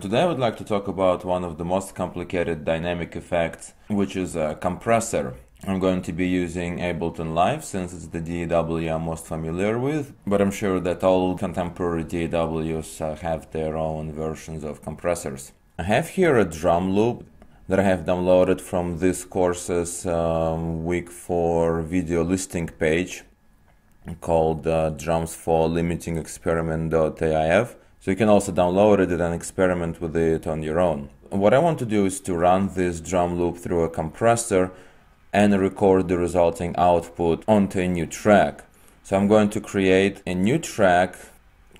Today I would like to talk about one of the most complicated dynamic effects, which is a compressor. I'm going to be using Ableton Live since it's the DAW I'm most familiar with, but I'm sure that all contemporary DAWs have their own versions of compressors. I have here a drum loop that I have downloaded from this course's week 4 video listing page called Drums for Limiting Experiment.aif. So you can also download it and experiment with it on your own. What I want to do is to run this drum loop through a compressor and record the resulting output onto a new track. So I'm going to create a new track,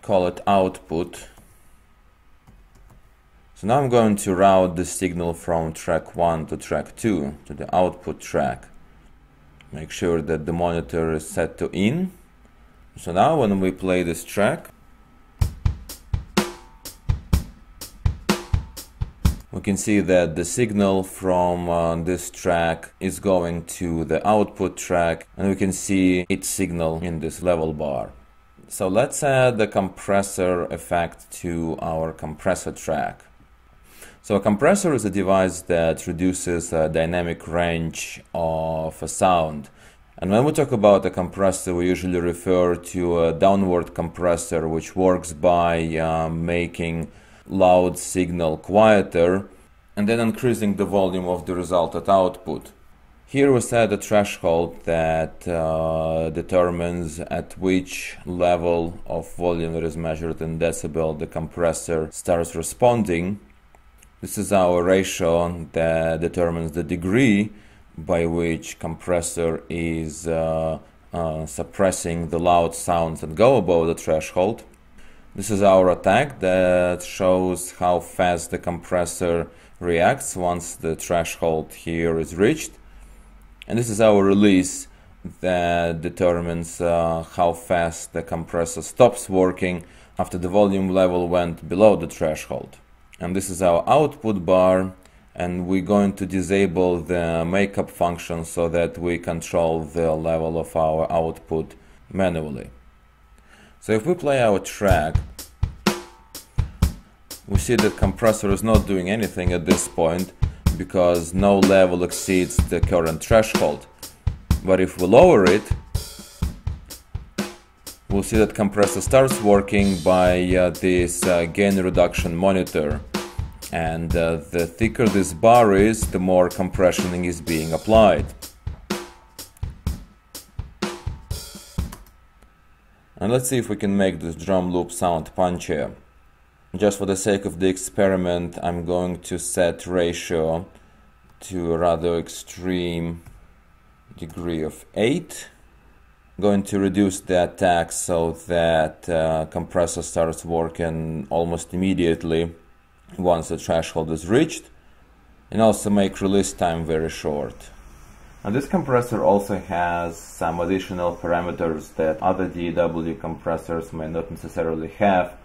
call it output. So now I'm going to route the signal from track 1 to track 2 to the output track. Make sure that the monitor is set to in. So now when we play this track, we can see that the signal from this track is going to the output track, and we can see its signal in this level bar. So let's add the compressor effect to our compressor track. So a compressor is a device that reduces a dynamic range of a sound. And when we talk about a compressor, we usually refer to a downward compressor, which works by making loud signal quieter and then increasing the volume of the resultant output. Here we set a threshold that determines at which level of volume that is measured in decibel the compressor starts responding. This is our ratio that determines the degree by which compressor is suppressing the loud sounds that go above the threshold. This is our attack that shows how fast the compressor reacts once the threshold here is reached. And this is our release that determines how fast the compressor stops working after the volume level went below the threshold. And this is our output bar, and we're going to disable the makeup function so that we control the level of our output manually. So if we play our track, we see that compressor is not doing anything at this point because no level exceeds the current threshold. But if we lower it, we'll see that compressor starts working by this gain reduction monitor. And the thicker this bar is, the more compression is being applied. And let's see if we can make this drum loop sound punchier. Just for the sake of the experiment, I'm going to set ratio to a rather extreme degree of 8. I'm going to reduce the attack so that compressor starts working almost immediately once the threshold is reached, and also make release time very short. And this compressor also has some additional parameters that other DAW compressors may not necessarily have,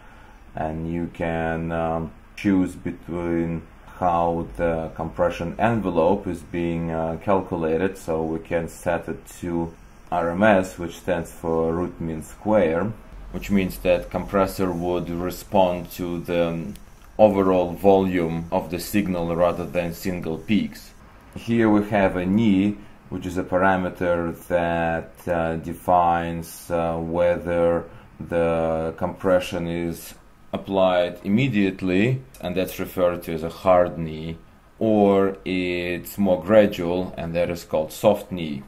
and you can choose between how the compression envelope is being calculated. So we can set it to RMS, which stands for root mean square, which means that compressor would respond to the overall volume of the signal rather than single peaks. Here we have a knee, which is a parameter that defines whether the compression is applied immediately, and that's referred to as a hard knee, or it's more gradual, and that is called soft knee.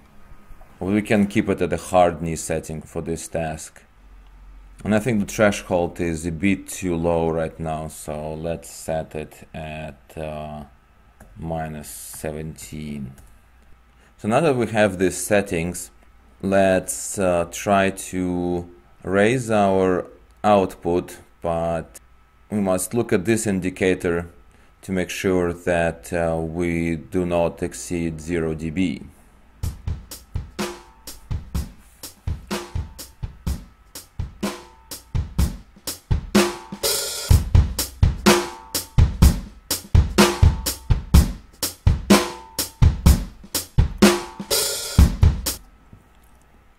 We can keep it at the hard knee setting for this task. And I think the threshold is a bit too low right now, so let's set it at -17. So now that we have these settings, let's try to raise our output, but we must look at this indicator to make sure that we do not exceed 0 dB.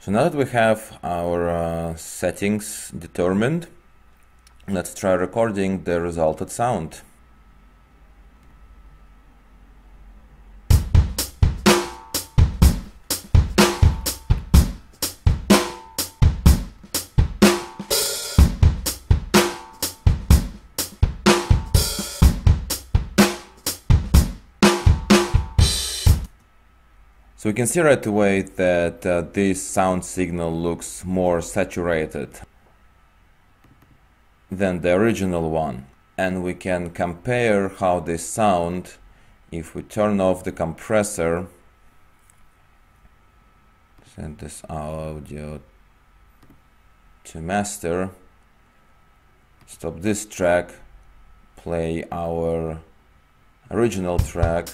So now that we have our settings determined, let's try recording the resulted sound. So we can see right away that this sound signal looks more saturated than the original one. And we can compare how they sound if we turn off the compressor, send this audio to master, stop this track, play our original track,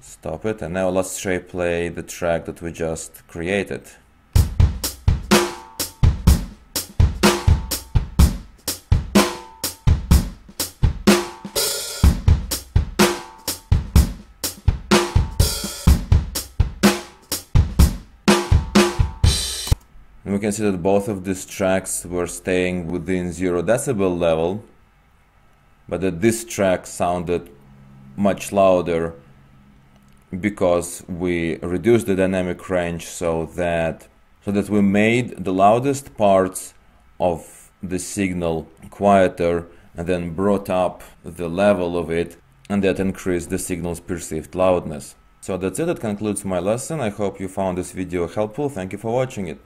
stop it, and now let's try play the track that we just created. And we can see that both of these tracks were staying within 0 decibel level, but that this track sounded much louder because we reduced the dynamic range so that we made the loudest parts of the signal quieter and then brought up the level of it, and that increased the signal's perceived loudness. So that's it, that concludes my lesson. I hope you found this video helpful. Thank you for watching it.